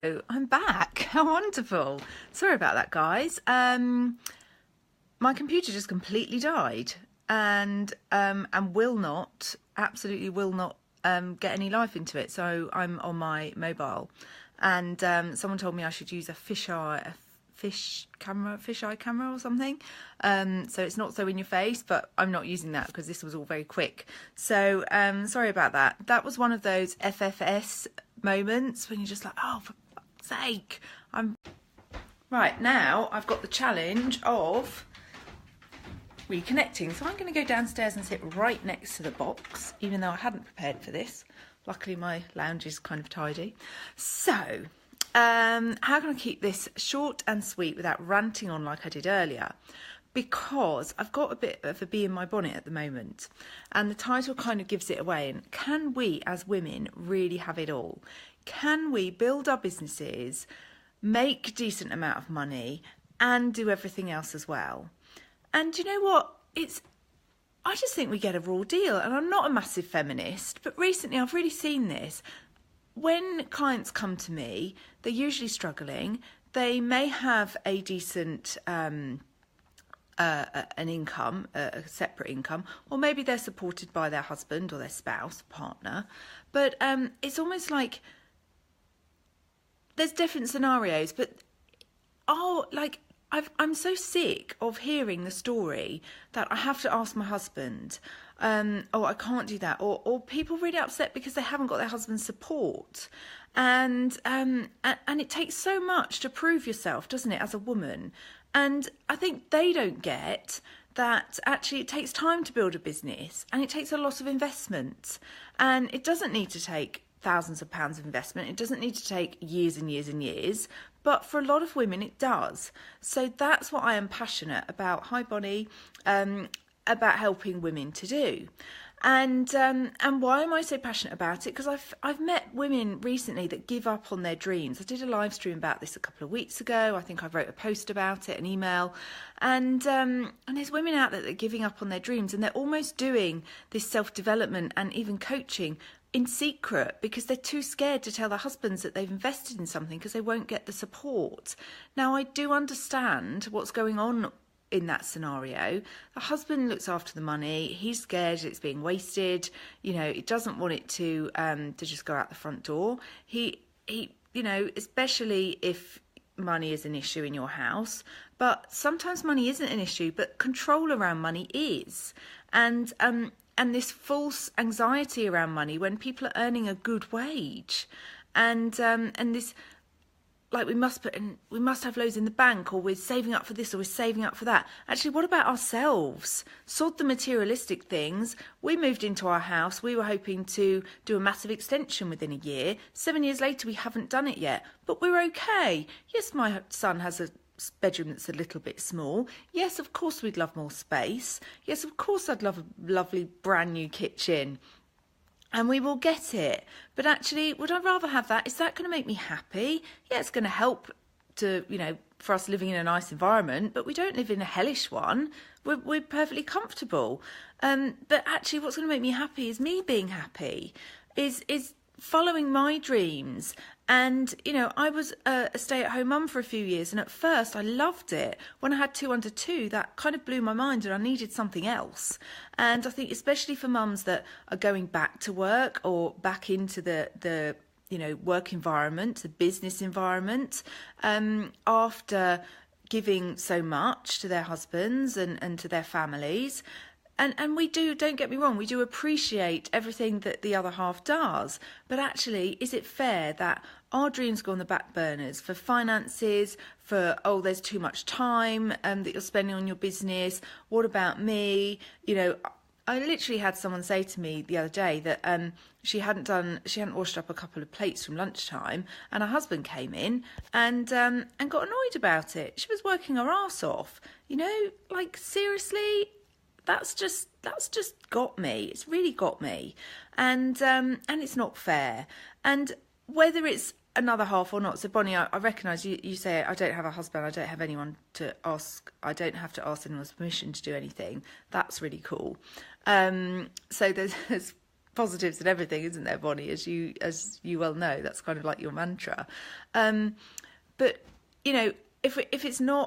Oh, I'm back. How wonderful. Sorry about that, guys. My computer just completely died and will not, absolutely will not get any life into it. So I'm on my mobile, and someone told me I should use a fisheye camera or something. So it's not so in your face, but I'm not using that because this was all very quick. So sorry about that. That was one of those FFS moments when you're just like, oh, for fuck's sake. Right, now I've got the challenge of reconnecting. So I'm going to go downstairs and sit right next to the box, even though I hadn't prepared for this. Luckily my lounge is kind of tidy. So how can I keep this short and sweet without ranting on like I did earlier? Because I've got a bit of a bee in my bonnet at the moment, and the title kind of gives it away. And can we as women really have it all? Can we build our businesses, make a decent amount of money, and do everything else as well? And you know what? I just think we get a raw deal. And I'm not a massive feminist, but recently I've really seen this. When clients come to me, they're usually struggling. They may have a decent an income, a separate income, or maybe they're supported by their husband or their spouse, partner. But it's almost like there's different scenarios. But I'm so sick of hearing the story that I have to ask my husband. Oh, I can't do that. Or people really upset because they haven't got their husband's support. And it takes so much to prove yourself, doesn't it, as a woman? And I think they don't get that actually it takes time to build a business, and it takes a lot of investment. And it doesn't need to take thousands of pounds of investment. It doesn't need to take years and years and years. But for a lot of women, it does. So that's what I am passionate about. Hi, Bonnie. About helping women to do. And why am I so passionate about it? Because I've met women recently that give up on their dreams. I did a live stream about this a couple of weeks ago. I think I wrote a post about it, an email. And there's women out there that are giving up on their dreams, and they're almost doing this self-development and even coaching in secret because they're too scared to tell their husbands that they've invested in something because they won't get the support. Now, I do understand what's going on in that scenario. The husband looks after the money. He's scared it's being wasted. You know, he doesn't want it to just go out the front door. He especially if money is an issue in your house. But sometimes money isn't an issue, but control around money is. And this false anxiety around money when people are earning a good wage, and this, like, we must have loads in the bank, or we're saving up for this, or we're saving up for that. Actually, what about ourselves? Sod the materialistic things. We moved into our house. We were hoping to do a massive extension within a year. 7 years later, we haven't done it yet, but we're okay. Yes, my son has a bedroom that's a little bit small. Yes, of course we'd love more space. Yes, of course I'd love a lovely brand new kitchen. And we will get it. But actually, would I rather have that? Is that going to make me happy? Yeah, it's going to help to, for us living in a nice environment, but we don't live in a hellish one. We're perfectly comfortable. But actually, what's going to make me happy is me being happy, is following my dreams. And, I was a stay-at-home mum for a few years, and at first I loved it. When I had 2 under 2, that kind of blew my mind, and I needed something else. And I think especially for mums that are going back to work or back into the work environment, the business environment, after giving so much to their husbands and to their families. And we don't get me wrong, we do appreciate everything that the other half does. But actually, is it fair that our dreams go on the back burners for finances, for, there's too much time that you're spending on your business? What about me? I literally had someone say to me the other day that she hadn't washed up a couple of plates from lunchtime, and her husband came in and got annoyed about it. She was working her arse off. Seriously. That's just got me. It's really got me, and it's not fair. And whether it's another half or not. So Bonnie, I recognise you say I don't have a husband. I don't have anyone to ask. I don't have to ask anyone's permission to do anything. That's really cool. So there's positives and everything, isn't there, Bonnie? As you well know, that's kind of like your mantra. But you know, if it's not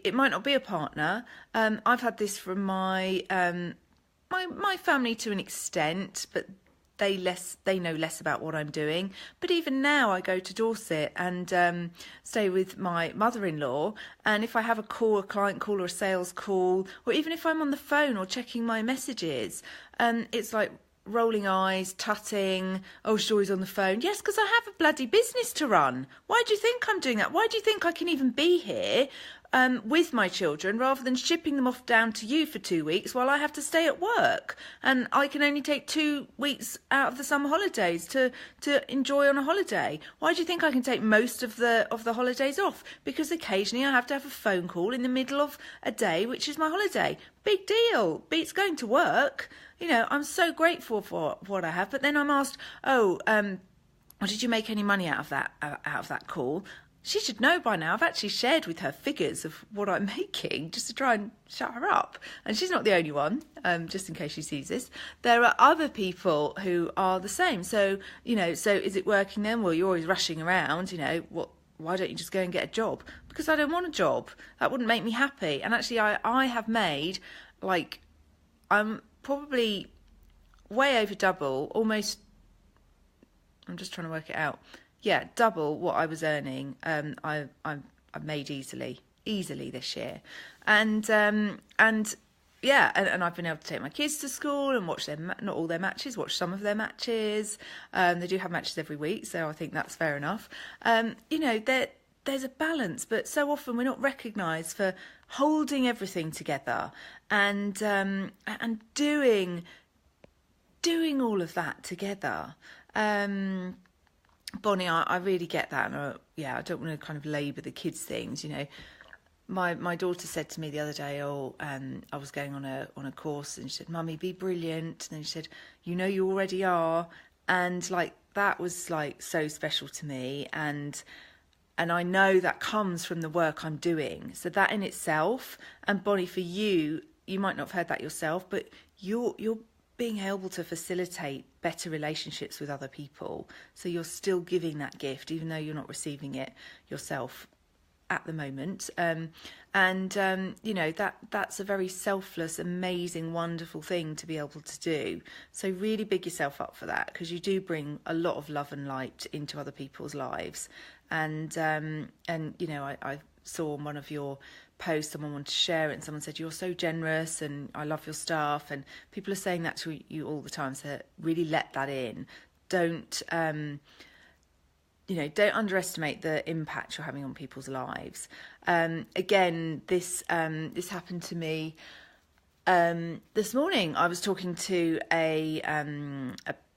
it might not be a partner. I've had this from my my family to an extent, but they know less about what I'm doing. But even now, I go to Dorset and stay with my mother-in-law, and if I have a client call or a sales call, or even if I'm on the phone or checking my messages, it's like rolling eyes, tutting, oh, she's always on the phone. Yes, because I have a bloody business to run. Why do you think I'm doing that? Why do you think I can even be here with my children rather than shipping them off down to you for 2 weeks while I have to stay at work? And I can only take 2 weeks out of the summer holidays to enjoy on a holiday. Why do you think I can take most of the holidays off? Because occasionally I have to have a phone call in the middle of a day, which is my holiday. Big deal. Beats going to work. You know, I'm so grateful for what I have. But then I'm asked, well, did you make any money out of that call? She should know by now. I've actually shared with her figures of what I'm making just to try and shut her up. And she's not the only one, just in case she sees this. There are other people who are the same. So, you know, so is it working then? Well, you're always rushing around, you know, why don't you just go and get a job? Because I don't want a job. That wouldn't make me happy. And actually, I have made, like, I'm probably way over double, almost, I'm just trying to work it out. Yeah, double what I was earning. I've made easily this year, and yeah, and I've been able to take my kids to school and watch not all their matches, watch some of their matches. They do have matches every week, so I think that's fair enough. You know, there's a balance, but so often we're not recognised for holding everything together and doing all of that together. Bonnie, I really get that, and I don't want to kind of labour the kids' things. You know, my daughter said to me the other day, I was going on a course, and she said, "Mummy, be brilliant." And then she said, "You know, you already are," and like that was like so special to me, and I know that comes from the work I'm doing. So that in itself, and Bonnie, for you might not have heard that yourself, but you're being able to facilitate better relationships with other people. So you're still giving that gift, even though you're not receiving it yourself at the moment. You know, that's a very selfless, amazing, wonderful thing to be able to do. So really big yourself up for that, because you do bring a lot of love and light into other people's lives. And you know, I saw on one of your post, someone wanted to share it, and someone said, "You're so generous and I love your stuff." And people are saying that to you all the time, so really let that in. Don't don't underestimate the impact you're having on people's lives. Again, this happened to me this morning. I was talking to a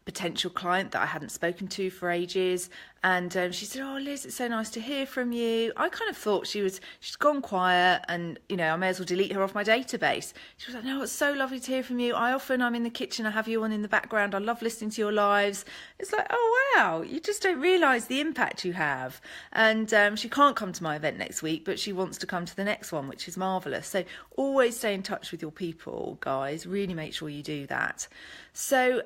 potential client that I hadn't spoken to for ages, and she said, "Oh, Liz, it's so nice to hear from you." I kind of thought she's gone quiet, and you know, I may as well delete her off my database. She was like, "No, it's so lovely to hear from you. I'm in the kitchen, I have you on in the background. I love listening to your lives." It's like, oh wow, you just don't realise the impact you have. And she can't come to my event next week, but she wants to come to the next one, which is marvellous. So always stay in touch with your people, guys. Really make sure you do that. So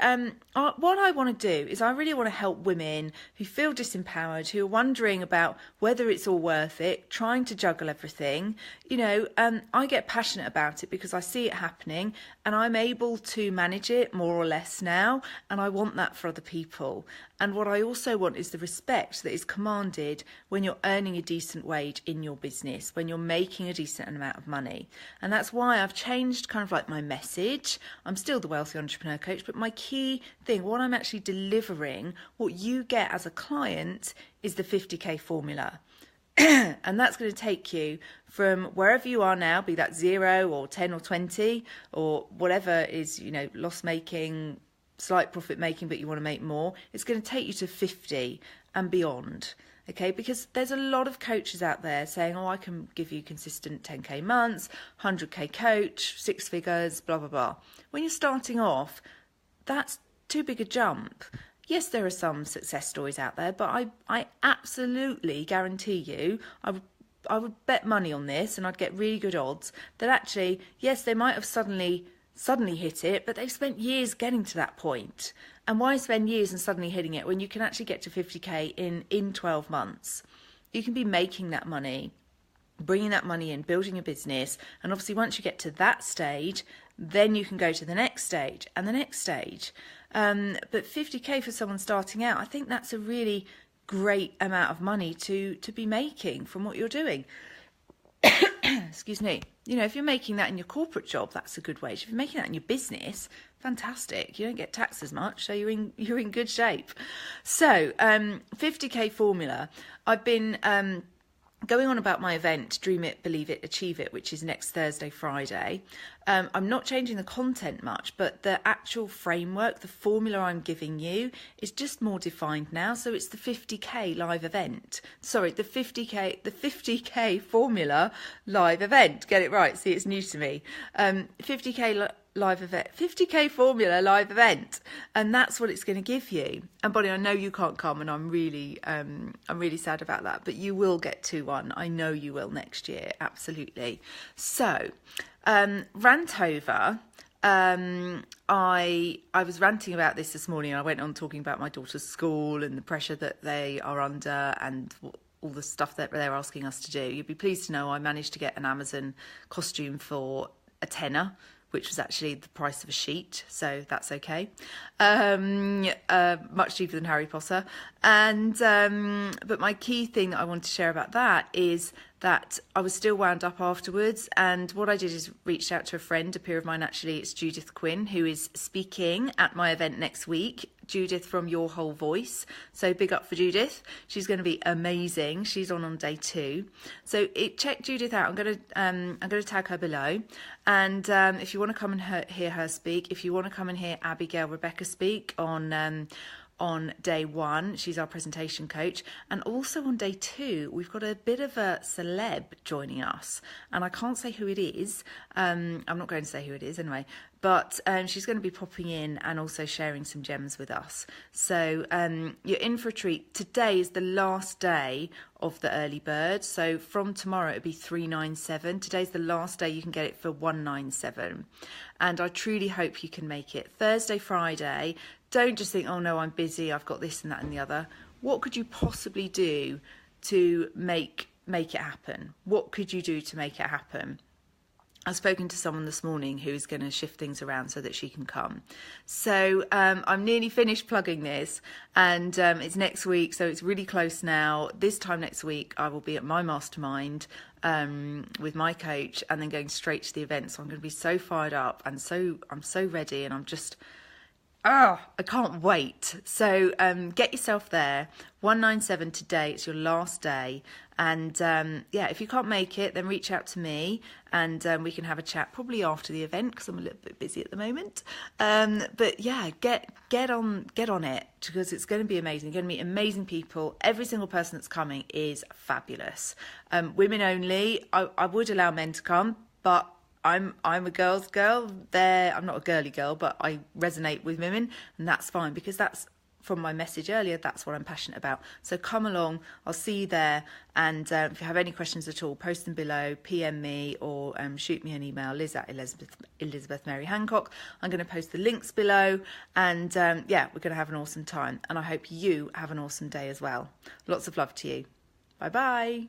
what I want to do is I really want to help women who feel disempowered, who are wondering about whether it's all worth it, trying to juggle everything. You know, I get passionate about it because I see it happening and I'm able to manage it more or less now, and I want that for other people. And what I also want is the respect that is commanded when you're earning a decent wage in your business, when you're making a decent amount of money. And that's why I've changed kind of like my message. I'm still the Wealthy Entrepreneur Coach, but my key thing, what I'm actually delivering, what you get as a client, is the 50k formula. And that's going to take you from wherever you are now, be that 0 or 10 or 20 or whatever is, you know, loss making, slight profit making, but you want to make more. It's going to take you to 50 and beyond. Okay, because there's a lot of coaches out there saying, "Oh, I can give you consistent 10k months, 100k coach, 6 figures, blah, blah, blah." When you're starting off, that's too big a jump. Yes, there are some success stories out there, but I absolutely guarantee you, I would bet money on this, and I'd get really good odds, that actually, yes, they might have suddenly suddenly hit it, but they've spent years getting to that point. And why spend years and suddenly hitting it when you can actually get to 50k in 12 months? You can be making that money, bringing that money in, building a business. And obviously once you get to that stage, then you can go to the next stage and the next stage. But 50k for someone starting out, I think that's a really great amount of money to be making from what you're doing. Excuse me. You know, if you're making that in your corporate job, that's a good wage. If you're making that in your business, fantastic. You don't get taxed as much, so you're in good shape. So 50k formula. I've been going on about my event, Dream It, Believe It, Achieve It, which is next Thursday, Friday. I'm not changing the content much, but the actual framework, the formula I'm giving you is just more defined now. So it's the 50k live event. Sorry, the 50k formula live event. Get it right. See, it's new to me. 50k live event, 50k formula live event, and that's what it's going to give you. And Bonnie, I know you can't come, and I'm really sad about that, but you will get to one. I know you will next year, absolutely. So rant over. I was ranting about this morning. I went on talking about my daughter's school and the pressure that they are under and all the stuff that they're asking us to do. You'd be pleased to know I managed to get an Amazon costume for a tenner, which was actually the price of a sheet, so that's okay. Much cheaper than Harry Potter. And but my key thing that I want to share about that is that I was still wound up afterwards, and what I did is reached out to a friend, a peer of mine actually, it's Judith Quinn, who is speaking at my event next week. Judith from Your Whole Voice, so big up for Judith. She's going to be amazing. She's on day 2, so check Judith out. I'm going to tag her below, and if you want to come and hear her speak, if you want to come and hear Abigail Rebecca speak on day 1, she's our presentation coach, and also on day 2 we've got a bit of a celeb joining us, and I can't say who it is. I'm not going to say who it is anyway, but she's going to be popping in and also sharing some gems with us. So you're in for a treat. Today is the last day of the early bird, so from tomorrow it'll be $397. Today's the last day you can get it for $197, and I truly hope you can make it. Thursday, Friday, don't just think, oh no, I'm busy, I've got this and that and the other. What could you possibly do to make it happen? What could you do to make it happen? I've spoken to someone this morning who's going to shift things around so that she can come. So I'm nearly finished plugging this, and it's next week, so it's really close now. This time next week I will be at my mastermind with my coach, and then going straight to the event. So I'm going to be so fired up, and I'm so ready, and I'm just... I can't wait. So get yourself there. 197 today. It's your last day. And yeah, if you can't make it, then reach out to me, and we can have a chat probably after the event, because I'm a little bit busy at the moment. But yeah, get on it, because it's going to be amazing. You're going to meet amazing people. Every single person that's coming is fabulous. Women only. I would allow men to come, but I'm a girl's girl. I'm not a girly girl, but I resonate with women, and that's fine, because that's from my message earlier. That's what I'm passionate about. So come along. I'll see you there. And if you have any questions at all, post them below, PM me, or shoot me an email, Liz@Elizabeth Mary Hancock. I'm going to post the links below, and yeah, we're going to have an awesome time. And I hope you have an awesome day as well. Lots of love to you. Bye bye.